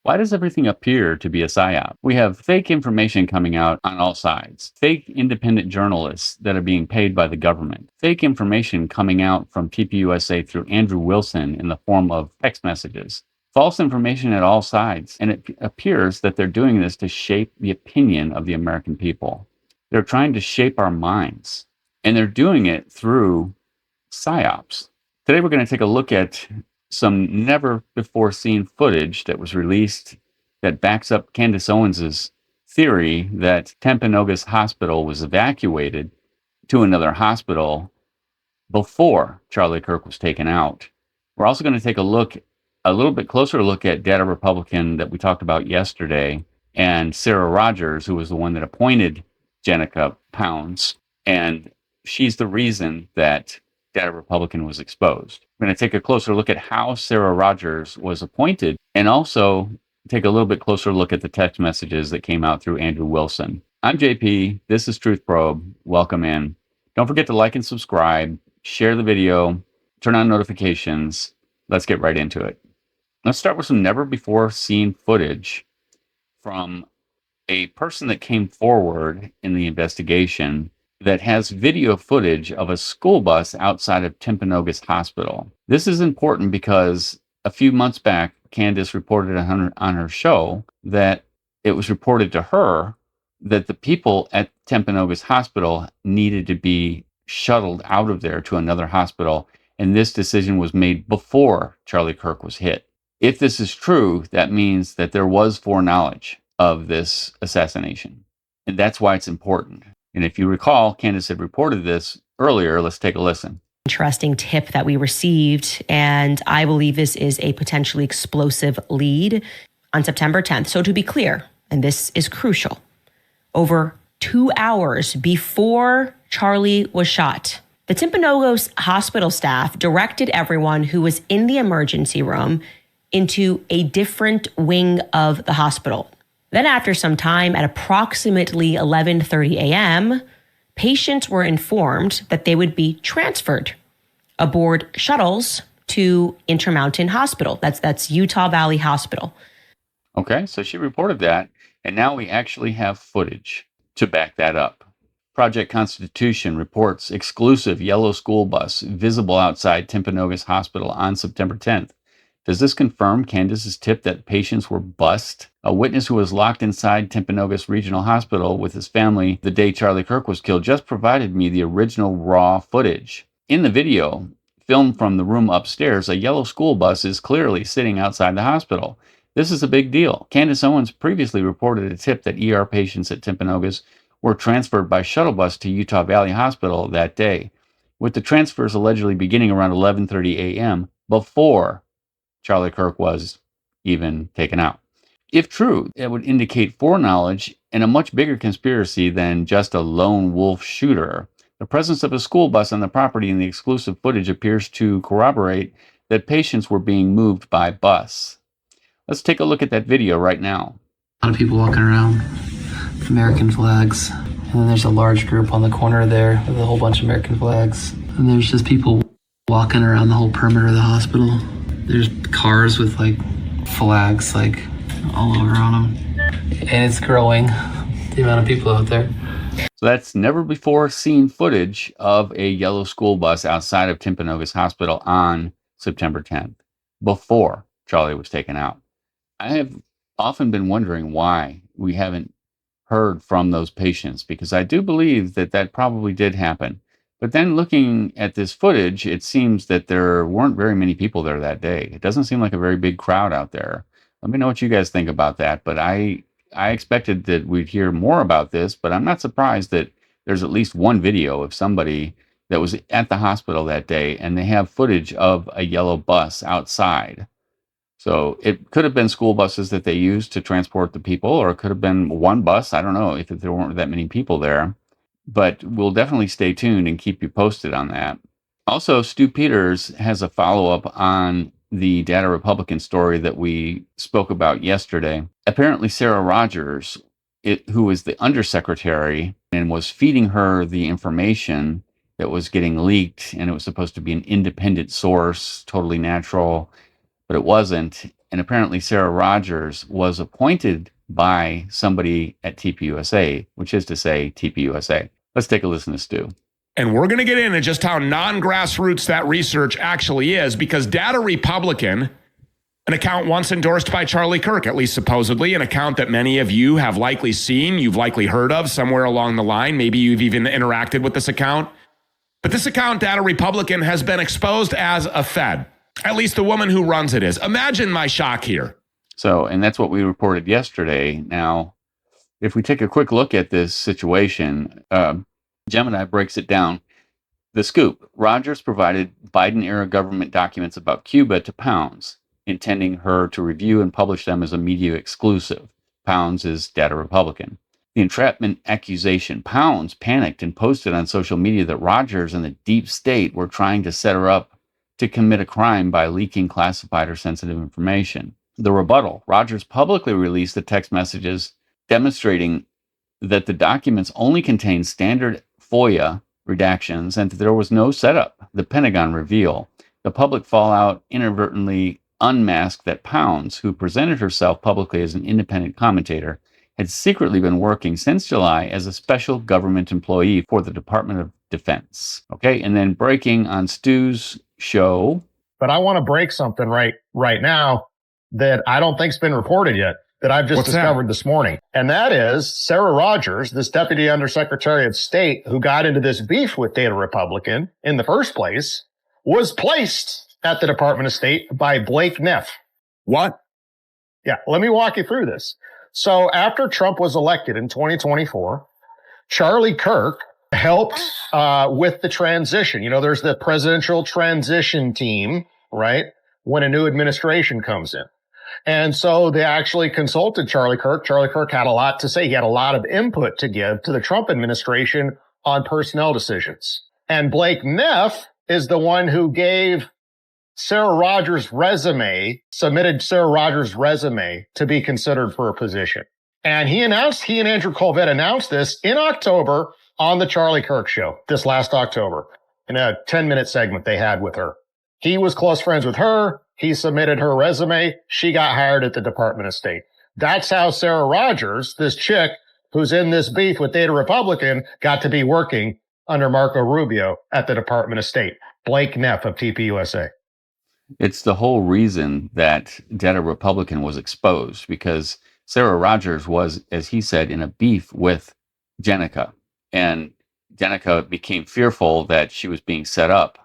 Why does everything appear to be a psyop? We have fake information coming out on all sides, fake independent journalists that are being paid by the government, fake information coming out from TPUSA through Andrew Wilson in the form of text messages, false information at all sides. And it appears that they're doing this to shape the opinion of the American people. They're trying to shape our minds, and they're doing it through psyops. Today, we're going to take a look at some never before seen footage that was released that backs up Candace Owens's theory that Timpanogos Hospital was evacuated to another hospital before Charlie Kirk was taken out. We're also going to take a little bit closer look at Data Republican that we talked about yesterday, and Sarah Rogers, who was the one that appointed Jenica Pounds, and she's the reason that Data Republican was exposed. We're going to take a closer look at how Sarah Rogers was appointed, and also take a little bit closer look at the text messages that came out through Andrew Wilson. I'm JP. This is Truth Probe. Welcome in. Don't forget to like and subscribe, share the video, turn on notifications. Let's get right into it. Let's start with some never before seen footage from a person that came forward in the investigation that has video footage of a school bus outside of Timpanogos Hospital. This is important because a few months back, Candace reported on her show that it was reported to her that the people at Timpanogos Hospital needed to be shuttled out of there to another hospital, and this decision was made before Charlie Kirk was hit. If this is true, that means that there was foreknowledge of this assassination, and that's why it's important. And if you recall, Candace had reported this earlier. Let's take a listen. Interesting tip that we received, and I believe this is a potentially explosive lead on September 10th. So to be clear, and this is crucial, over 2 hours before Charlie was shot, the Timpanogos Hospital staff directed everyone who was in the emergency room into a different wing of the hospital. Then after some time, at approximately 11:30 a.m., patients were informed that they would be transferred aboard shuttles to Intermountain Hospital. That's Utah Valley Hospital. Okay, so she reported that, and now we actually have footage to back that up. Project Constitution reports exclusive yellow school bus visible outside Timpanogos Hospital on September 10th. Does this confirm Candace's tip that patients were bussed? A witness who was locked inside Timpanogos Regional Hospital with his family the day Charlie Kirk was killed just provided me the original raw footage. In the video, filmed from the room upstairs, a yellow school bus is clearly sitting outside the hospital. This is a big deal. Candace Owens previously reported a tip that ER patients at Timpanogos were transferred by shuttle bus to Utah Valley Hospital that day, with the transfers allegedly beginning around 11:30 a.m. before Charlie Kirk was even taken out. If true, it would indicate foreknowledge and a much bigger conspiracy than just a lone wolf shooter. The presence of a school bus on the property in the exclusive footage appears to corroborate that patients were being moved by bus. Let's take a look at that video right now. A lot of people walking around with American flags. And then there's a large group on the corner there with a whole bunch of American flags. And there's just people walking around the whole perimeter of the hospital. There's cars with like flags like all over on them. And it's growing, the amount of people out there. So that's never before seen footage of a yellow school bus outside of Timpanogos Hospital on September 10th, before Charlie was taken out. I have often been wondering why we haven't heard from those patients, because I do believe that that probably did happen. But then looking at this footage, it seems that there weren't very many people there that day. It doesn't seem like a very big crowd out there. Let me know what you guys think about that. But I expected that we'd hear more about this, but I'm not surprised that there's at least one video of somebody that was at the hospital that day, and they have footage of a yellow bus outside. So it could have been school buses that they used to transport the people, or it could have been one bus. I don't know if there weren't that many people there. But we'll definitely stay tuned and keep you posted on that. Also, Stu Peters has a follow-up on the Data Republican story that we spoke about yesterday. Apparently, Sarah Rogers, who was the undersecretary and was feeding her the information that was getting leaked, and it was supposed to be an independent source, totally natural, but it wasn't. And apparently Sarah Rogers was appointed by somebody at TPUSA, which is to say TPUSA. Let's take a listen to Stu. And we're going to get into just how non-grassroots that research actually is, because Data Republican, an account once endorsed by Charlie Kirk, at least supposedly, an account that many of you have likely seen, you've likely heard of somewhere along the line. Maybe you've even interacted with this account. But this account, Data Republican, has been exposed as a Fed. At least the woman who runs it is. Imagine my shock here. So, and that's what we reported yesterday. Now, if we take a quick look at this situation, Gemini breaks it down. The scoop: Rogers provided Biden-era government documents about Cuba to Pounds, intending her to review and publish them as a media exclusive. Pounds is Data Republican. The entrapment accusation: Pounds panicked and posted on social media that Rogers and the deep state were trying to set her up to commit a crime by leaking classified or sensitive information. The rebuttal: Rogers publicly released the text messages demonstrating that the documents only contained standard FOIA redactions and that there was no setup. The Pentagon reveal: the public fallout inadvertently unmasked that Pounds, who presented herself publicly as an independent commentator, had secretly been working since July as a special government employee for the Department of Defense. Okay, and then breaking on Stu's show. But I want to break something right now that I don't think's been reported yet, that I've just discovered this morning. And that is Sarah Rogers, this Deputy Undersecretary of State who got into this beef with Data Republican in the first place, was placed at the Department of State by Blake Neff. What? Yeah, let me walk you through this. So after Trump was elected in 2024, Charlie Kirk helped with the transition. You know, there's the presidential transition team, right? When a new administration comes in. And so they actually consulted Charlie Kirk. Charlie Kirk had a lot to say. He had a lot of input to give to the Trump administration on personnel decisions. And Blake Neff is the one who gave Sarah Rogers' resume, submitted Sarah Rogers' resume to be considered for a position. And he and Andrew Colvett announced this in October on the Charlie Kirk show this last October in a 10-minute segment they had with her. He was close friends with her. He submitted her resume. She got hired at the Department of State. That's how Sarah Rogers, this chick who's in this beef with Data Republican, got to be working under Marco Rubio at the Department of State. Blake Neff of TPUSA. It's the whole reason that Data Republican was exposed, because Sarah Rogers was, as he said, in a beef with Jenica. And Jenica became fearful that she was being set up.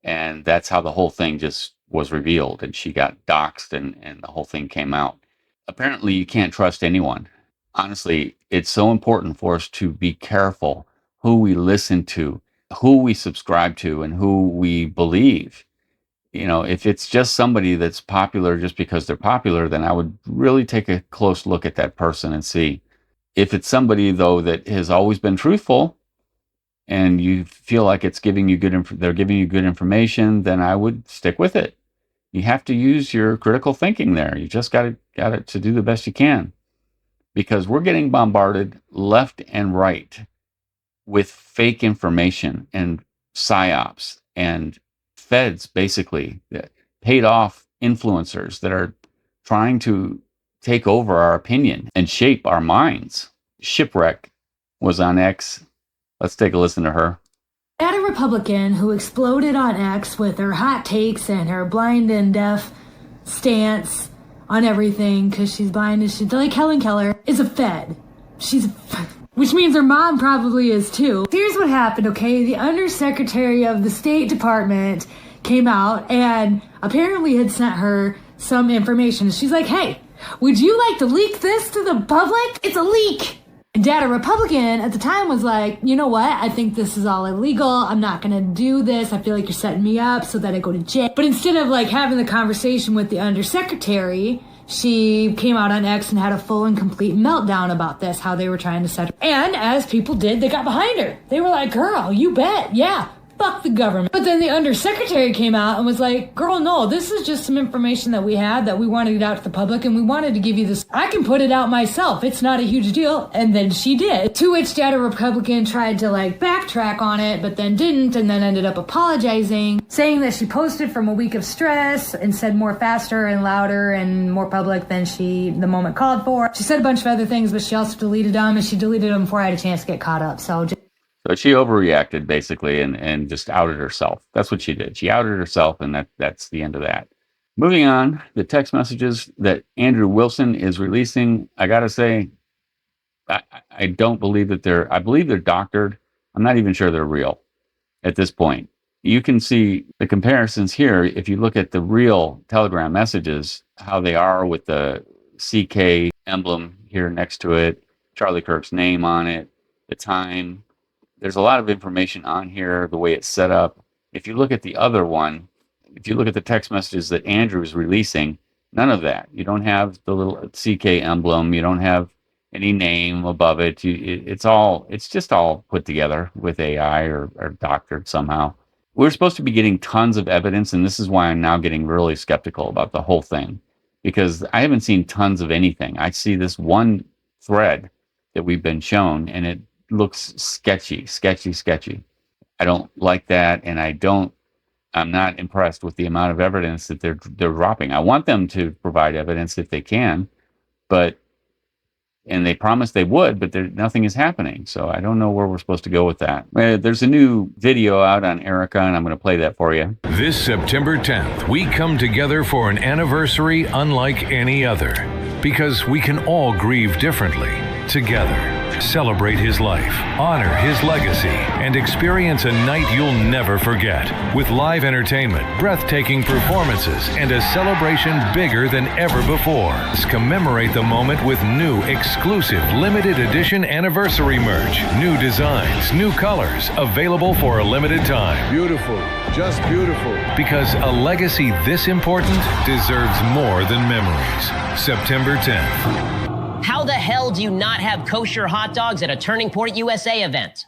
And that's how the whole thing just was revealed. And she got doxxed and the whole thing came out. Apparently, you can't trust anyone. Honestly, it's so important for us to be careful who we listen to, who we subscribe to, and who we believe. You know, if it's just somebody that's popular just because they're popular, then I would really take a close look at that person and see. If it's somebody, though, that has always been truthful and you feel like it's giving you they're giving you good information, then I would stick with it. You have to use your critical thinking there. You just got to do the best you can, because we're getting bombarded left and right with fake information and psyops and feds, basically paid off influencers that are trying to take over our opinion and shape our minds. Shipwreck was on X. Let's take a listen to her. Data Republican who exploded on X with her hot takes and her blind and deaf stance on everything because she's blind and she's like Helen Keller is a Fed. Which means her mom probably is too. Here's what happened, okay? The Undersecretary of the State Department came out and apparently had sent her some information. She's like, hey, would you like to leak this to the public? It's a leak. And Data Republican at the time was like, you know what? I think this is all illegal. I'm not going to do this. I feel like you're setting me up so that I go to jail. But instead of like having the conversation with the Undersecretary, she came out on X and had a full and complete meltdown about this, how they were trying to set her. And as people did, they got behind her. They were like, girl, you bet. Yeah, fuck the government. But then the undersecretary came out and was like, girl, no, this is just some information that we had that we wanted to get out to the public, and we wanted to give you this. I can put it out myself. It's not a huge deal. And then she did. To which Data Republican tried to like backtrack on it, but then didn't, and then ended up apologizing, saying that she posted from a week of stress and said more faster and louder and more public than the moment called for. She said a bunch of other things, but she also deleted them, and she deleted them before I had a chance to get caught up. So she overreacted basically and just outed herself. That's what she did. She outed herself, and that's the end of that. Moving on, the text messages that Andrew Wilson is releasing, I gotta say, I don't believe that I believe they're doctored. I'm not even sure they're real at this point. You can see the comparisons here. If you look at the real Telegram messages, how they are with the CK emblem here next to it, Charlie Kirk's name on it, the time. There's a lot of information on here, the way it's set up. If you look at the other one, if you look at the text messages that Andrew is releasing, none of that. You don't have the little CK emblem. You don't have any name above it. It's just all put together with AI or doctored somehow. We're supposed to be getting tons of evidence, and this is why I'm now getting really skeptical about the whole thing, because I haven't seen tons of anything. I see this one thread that we've been shown, and it looks sketchy. I don't like that, and I'm not impressed with the amount of evidence that they're dropping. I want them to provide evidence if they can, and they promised they would, but nothing is happening. So I don't know where we're supposed to go with that. There's a new video out on Erika, and I'm going to play that for you. This September 10th, we come together for an anniversary unlike any other, because we can all grieve differently together. Celebrate his life, honor his legacy, and experience a night you'll never forget. With live entertainment, breathtaking performances, and a celebration bigger than ever before. Let's commemorate the moment with new, exclusive, limited edition anniversary merch. New designs, new colors, available for a limited time. Beautiful, just beautiful. Because a legacy this important deserves more than memories. September 10th. How the hell do you not have kosher hot dogs at a Turning Point USA event?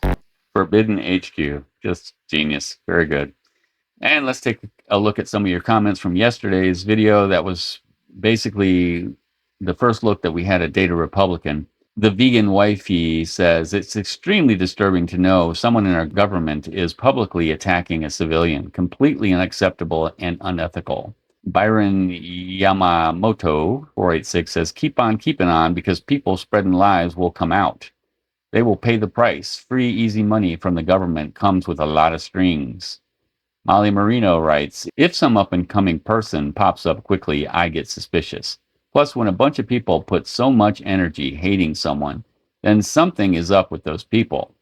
Forbidden HQ. Just genius. Very good. And let's take a look at some of your comments from yesterday's video. That was basically the first look that we had at Data Republican. The vegan wifey says, it's extremely disturbing to know someone in our government is publicly attacking a civilian. Completely unacceptable and unethical. Byron Yamamoto 486 says, keep on keeping on, because people spreading lies will come out. They will pay the price. Free, easy money from the government comes with a lot of strings. Molly Marino writes, if some up-and-coming person pops up quickly, I get suspicious. Plus, when a bunch of people put so much energy hating someone, then something is up with those people.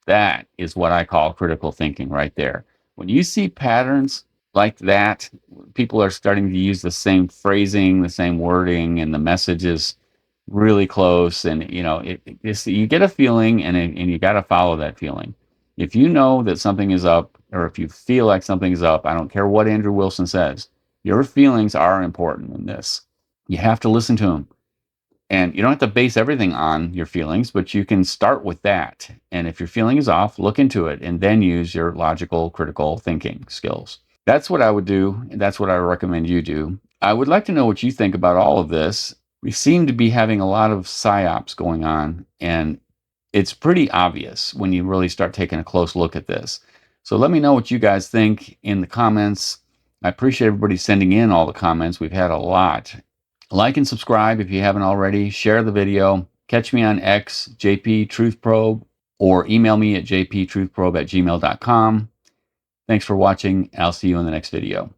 That is what I call critical thinking right there. When you see patterns like that, people are starting to use the same phrasing, the same wording, and the message is really close. And, you get a feeling, and you got to follow that feeling. If you know that something is up, or if you feel like something is up, I don't care what Andrew Wilson says, your feelings are important in this. You have to listen to him. And you don't have to base everything on your feelings, but you can start with that. And if your feeling is off, look into it, and then use your logical, critical thinking skills. That's what I would do, and that's what I recommend you do. I would like to know what you think about all of this. We seem to be having a lot of psyops going on, and it's pretty obvious when you really start taking a close look at this. So let me know what you guys think in the comments. I appreciate everybody sending in all the comments. We've had a lot. Like and subscribe if you haven't already. Share the video. Catch me on X, JP Truth Probe, or email me at jptruthprobe@gmail.com. Thanks for watching. I'll see you in the next video.